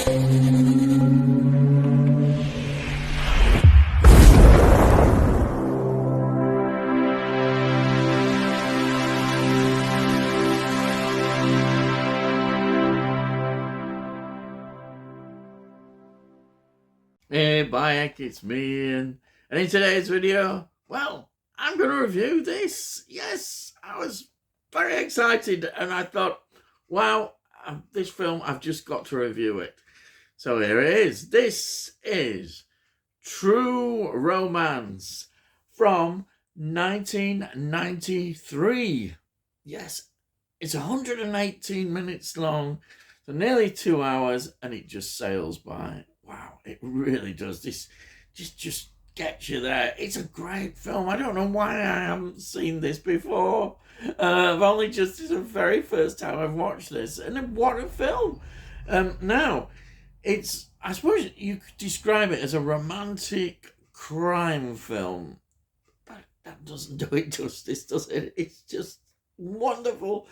Hey, Bayek, it's me, Ian. And in today's video, well, I'm going to review this. Yes, I was very excited and I thought, wow, this film, I've just got to review it. So here it is. This is True Romance from 1993. Yes, it's 118 minutes long, so nearly 2 hours, and it just sails by. Wow, it really does. This just gets you there. It's a great film. I don't know why I haven't seen this before. I've only just, it's the very first time I've watched this, and what a film. Now, it's, I suppose you could describe it as a romantic crime film, but that doesn't do it justice, does it? It's just wonderful.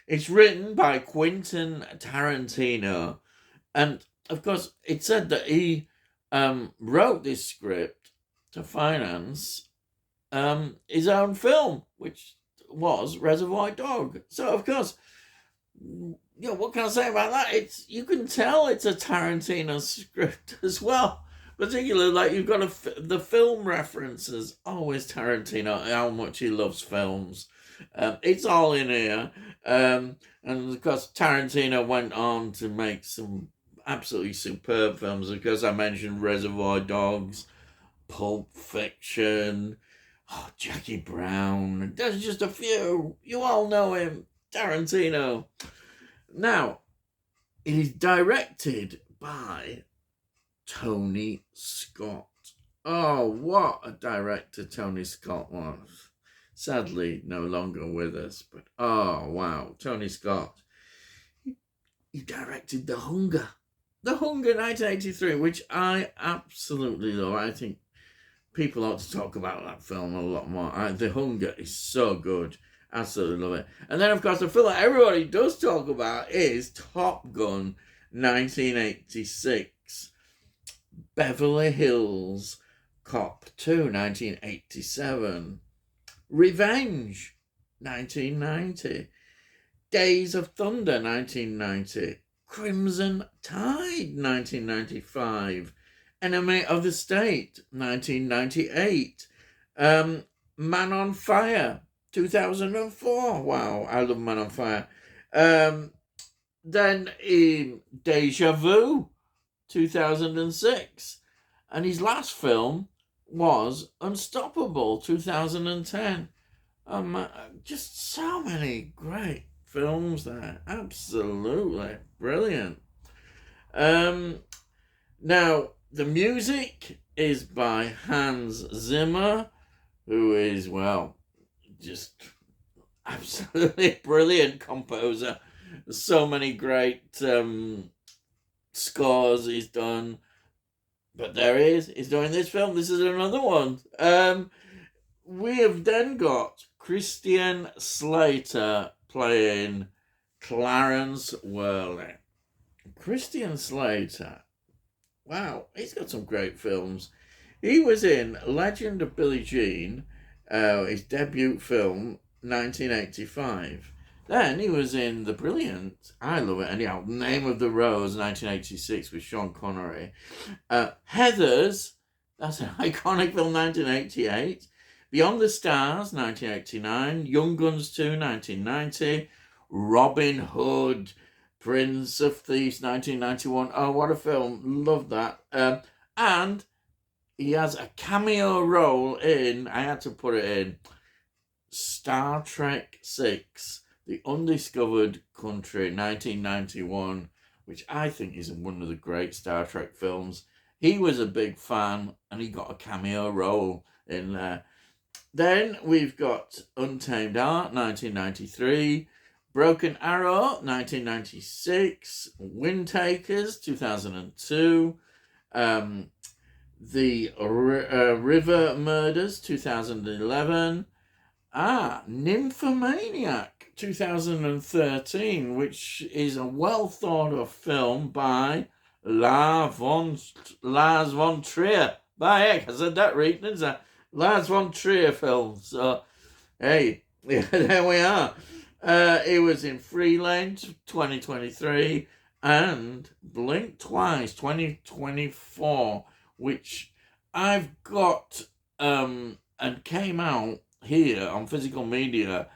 It's written by Quentin Tarantino, and of course, it said that he wrote this script to finance his own film, which was Reservoir Dog. So, of course, what can I say about that? It's, you can tell it's a Tarantino script as well. Particularly, like, you've got the film references. Always Tarantino, how much he loves films. It's all in here. And of course, Tarantino went on to make some absolutely superb films. Of course, I mentioned Reservoir Dogs, Pulp Fiction, Jackie Brown. There's just a few. You all know him, Tarantino. Now, it is directed by Tony Scott. Oh, what a director Tony Scott was. Sadly, no longer with us, but oh, wow. Tony Scott. He directed The Hunger. The Hunger 1983, which I absolutely love. I think people ought to talk about that film a lot more. The Hunger is so good. Absolutely love it. And then, of course, the film that everybody does talk about is Top Gun 1986. Beverly Hills Cop 2 1987. Revenge 1990. Days of Thunder 1990. Crimson Tide 1995. Enemy of the State 1998. Man on Fire 2004. Wow, I love Man on Fire. Then Deja Vu 2006. And his last film was Unstoppable 2010. Just so many great films there. Absolutely brilliant. Now, the music is by Hans Zimmer, who is, well, just absolutely brilliant composer. So many great scores he's done. But there he is. He's doing this film. This is another one. We have then got Christian Slater playing Clarence Worley. Christian Slater. Wow, he's got some great films. He was in Legend of Billie Jean, his debut film, 1985. Then he was in the brilliant, I love it anyhow, Name of the Rose, 1986, with Sean Connery. Heathers, that's an iconic film, 1988. Beyond the Stars, 1989. Young Guns 2, 1990. Robin Hood, Prince of Thieves, 1991. Oh, what a film. Love that. And he has a cameo role in, I had to put it in, Star Trek 6. The Undiscovered Country, 1991, which I think is one of the great Star Trek films. He was a big fan, and he got a cameo role in there. Then we've got Untamed Art, 1993, Broken Arrow, 1996, Windtakers, 2002, The River Murders, 2011, Nymphomaniac, 2013, which is a well thought of film by Lars von Trier. By heck, I said that right, didn't I? Lars von Trier film. So, hey, yeah, there we are. It was in Freelance 2023 and Blink Twice 2024, which I've got and came out here on physical media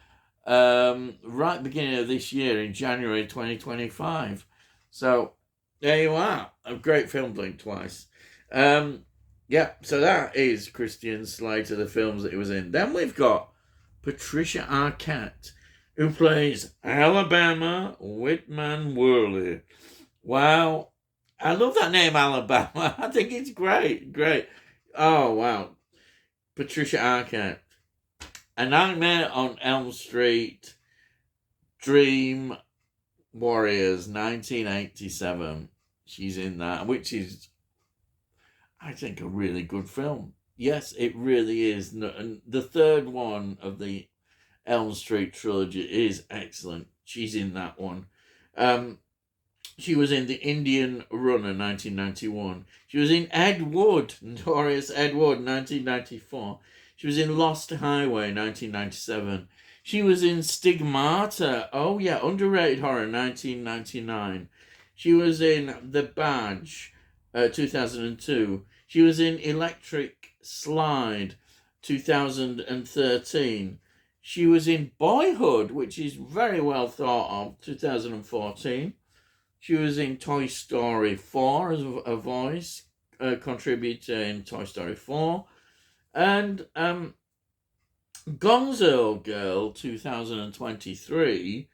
right beginning of this year in January 2025. So there you are. A great film, Blink Twice. Yeah, so that is Christian Slater, the films that he was in. Then we've got Patricia Arquette, who plays Alabama Whitman Worley. Wow. I love that name, Alabama. I think it's great. Oh, wow. Patricia Arquette. A Nightmare on Elm Street, Dream Warriors, 1987. She's in that, which is, I think, a really good film. Yes, it really is. And the third one of the Elm Street trilogy is excellent. She's in that one. She was in The Indian Runner, 1991. She was in Ed Wood, Notorious Ed Wood, 1994. She was in Lost Highway, 1997. She was in Stigmata, oh yeah, underrated horror, 1999. She was in The Badge, 2002. She was in Electric Slide, 2013. She was in Boyhood, which is very well thought of, 2014. She was in Toy Story 4 as a voice contributor in Toy Story 4. And Gonzo Girl 2023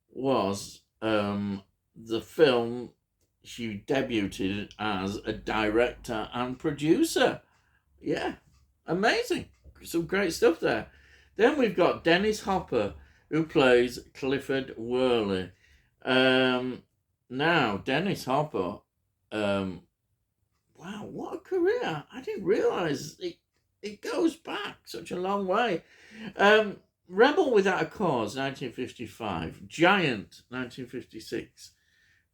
was the film she debuted as a director and producer. Yeah, amazing. Some great stuff there. Then we've got Dennis Hopper, who plays Clifford Worley. Now, Dennis Hopper, wow, what a career. I didn't realise it goes back such a long way. Rebel Without a Cause, 1955. Giant, 1956.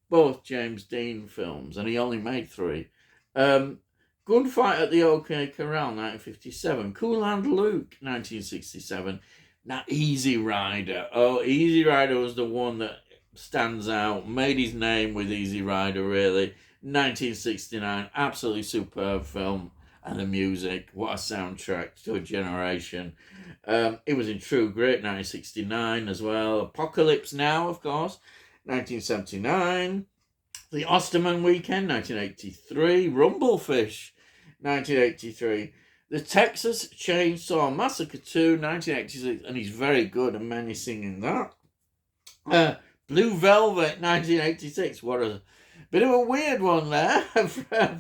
Both James Dean films, and he only made 3. Gunfight at the OK Corral, 1957. Cool Hand Luke, 1967. Now, Easy Rider. Oh, Easy Rider was the one that stands out. Made his name with Easy Rider, really. 1969. Absolutely superb film. And the music. What a soundtrack to a generation. It was in True Grit, 1969 as well. Apocalypse Now, of course, 1979. The Osterman Weekend, 1983. Rumblefish, 1983. The Texas Chainsaw Massacre 2, 1986. And he's very good and menacing in that. Blue Velvet, 1986. What a bit of a weird one there.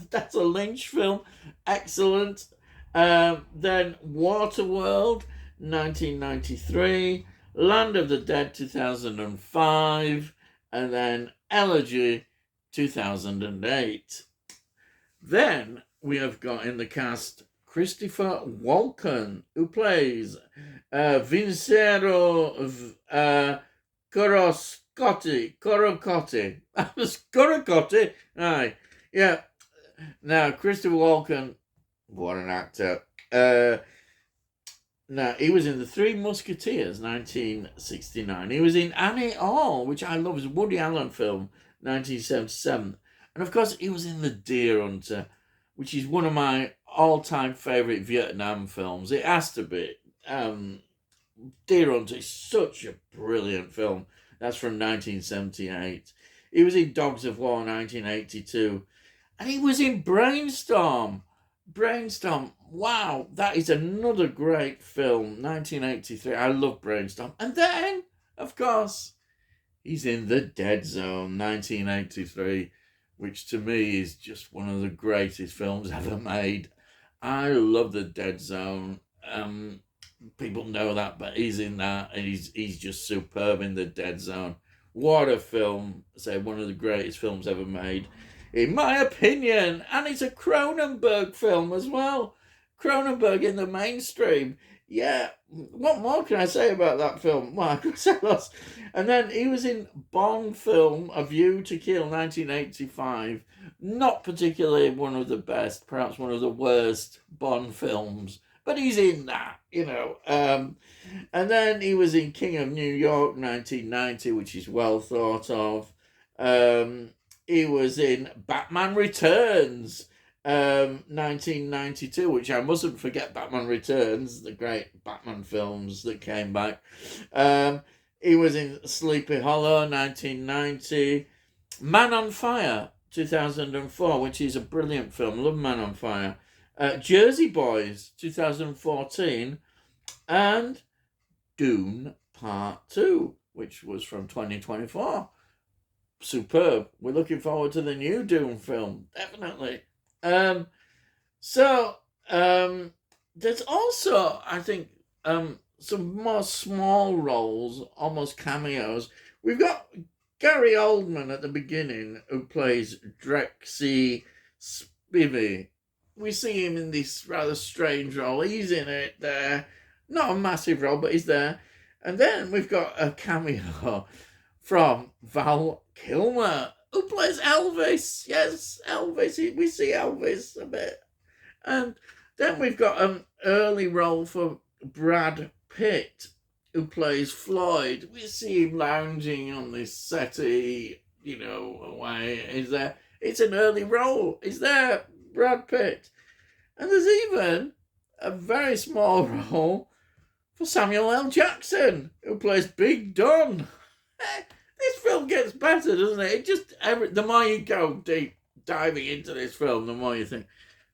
That's a Lynch film. Excellent. Then Waterworld, 1993. Land of the Dead, 2005. And then Elegy, 2008. Then we have got in the cast Christopher Walken, who plays Vincero Corocotti. Aye. Yeah. Now, Christopher Walken, what an actor. Now, he was in The Three Musketeers, 1969. He was in Annie Hall, which I love. It's a Woody Allen film, 1977. And, of course, he was in The Deer Hunter, which is one of my all-time favourite Vietnam films. It has to be. Deer Hunter is such a brilliant film. That's from 1978. He was in Dogs of War, 1982. And he was in Brainstorm. Wow, that is another great film, 1983. I love Brainstorm. And then, of course, he's in The Dead Zone, 1983, which to me is just one of the greatest films ever made. I love The Dead Zone. People know that, but he's in that, and he's just superb in The Dead Zone. What a film. I say, one of the greatest films ever made, in my opinion. And it's a Cronenberg film as well. Cronenberg in the mainstream. yeah, what more can I say about that film? Marcos. And then he was in Bond film A View to Kill 1985. Not particularly one of the best, perhaps one of the worst Bond films, but he's in that, you know. And then he was in King of New York 1990, which is well thought of. He was in Batman Returns 1992, which I mustn't forget. Batman Returns, the great Batman films that came back. He was in Sleepy Hollow 1990, Man on Fire 2004, which is a brilliant film. Love Man on Fire. Jersey Boys 2014, and Dune Part 2, which was from 2024. Superb. We're looking forward to the new Dune film, definitely. So there's also, I think, some more small roles, almost cameos. We've got Gary Oldman at the beginning, who plays Drexy Spivey. We see him in this rather strange role. He's in it there. Not a massive role, but he's there. And then we've got a cameo from Val Kilmer, who plays Elvis. Yes, Elvis. We see Elvis a bit. And then we've got an early role for Brad Pitt, who plays Floyd. We see him lounging on this settee, you know, away. Is there? It's an early role. Is there Brad Pitt? And there's even a very small role for Samuel L. Jackson, who plays Big Don. This film gets better, doesn't it? It just the more you go deep diving into this film, the more you think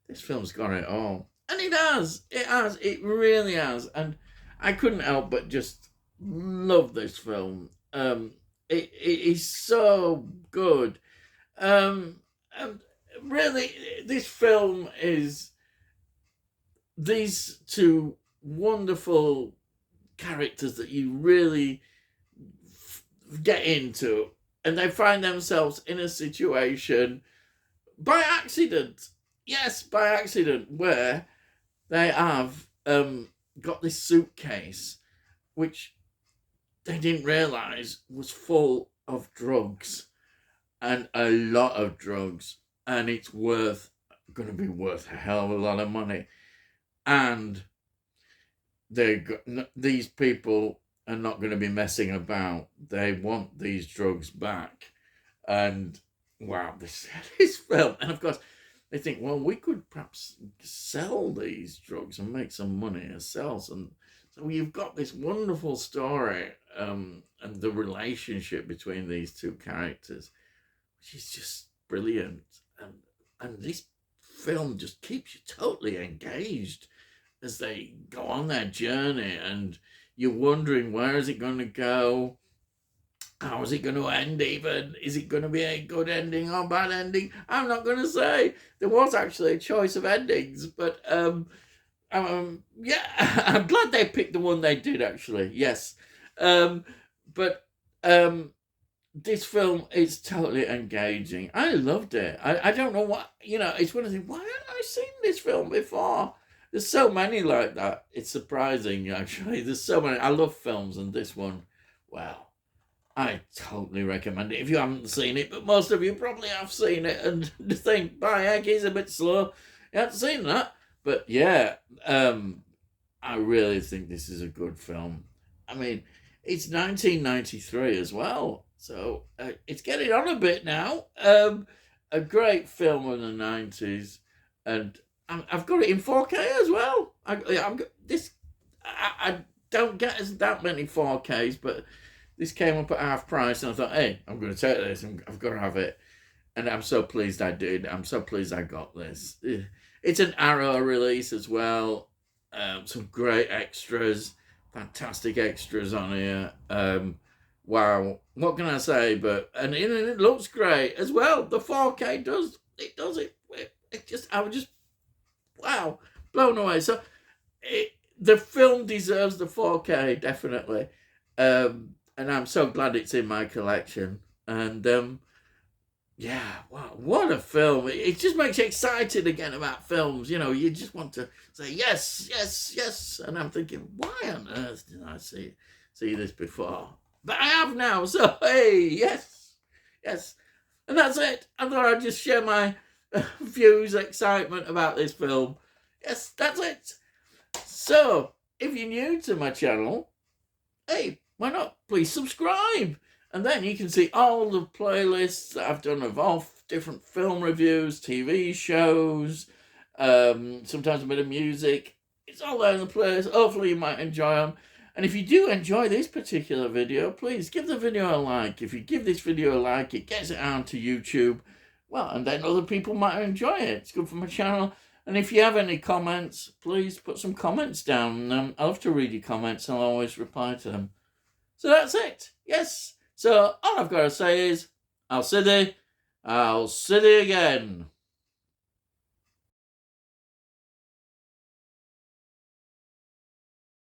this film's got it all, and it has. It has. It really has. And I couldn't help but just love this film. It is so good. And really, this film is these two wonderful characters that you really get into, and they find themselves in a situation by accident. Yes, by accident, where they have got this suitcase which they didn't realise was full of drugs, and a lot of drugs, and it's going to be worth a hell of a lot of money. And these people are not going to be messing about. They want these drugs back. And wow, this film. And of course, they think, well, we could perhaps sell these drugs and make some money and sell some. So you've got this wonderful story, and the relationship between these two characters, which is just brilliant. And this film just keeps you totally engaged as they go on their journey, and you're wondering, where is it going to go? How is it going to end even? Is it going to be a good ending or bad ending? I'm not going to say. There was actually a choice of endings, but yeah, I'm glad they picked the one they did, actually. Yes. But this film is totally engaging. I loved it. I don't know what, it's one of the things, why haven't I seen this film before? There's so many like that. It's surprising, actually. There's so many. I love films, and this one, well, I totally recommend it if you haven't seen it, but most of you probably have seen it and think, by heck, he's a bit slow. You haven't seen that. But yeah, I really think this is a good film. I mean, it's 1993 as well, so it's getting on a bit now. A great film of the 90s, and I've got it in 4K as well. I don't get that many 4Ks, but this came up at half price, and I thought, hey, I'm going to take this. I've got to have it, and I'm so pleased I did. I'm so pleased I got this. It's an Arrow release as well. Some great extras, fantastic extras on here. Wow, what can I say? And it looks great as well. The 4K does it. I was just wow, blown away. So the film deserves the 4K, definitely. And I'm so glad it's in my collection. And Yeah, wow, what a film. It just makes you excited again about films. You just want to say, yes, yes, yes. And I'm thinking, why on earth didn't I see this before? But I have now, so hey, yes, yes. And that's it. I thought I'd just share my views, excitement about this film. Yes, that's it. So, if you're new to my channel, hey, why not? Please subscribe. And then you can see all the playlists that I've done of all different film reviews, TV shows, sometimes a bit of music. It's all there in the playlist. Hopefully you might enjoy them. And if you do enjoy this particular video, please give the video a like. If you give this video a like, it gets it onto YouTube. Well, and then other people might enjoy it. It's good for my channel. And if you have any comments, please put some comments down. I love to read your comments and I'll always reply to them. So that's it. Yes. So all I've got to say is, I'll see thee again.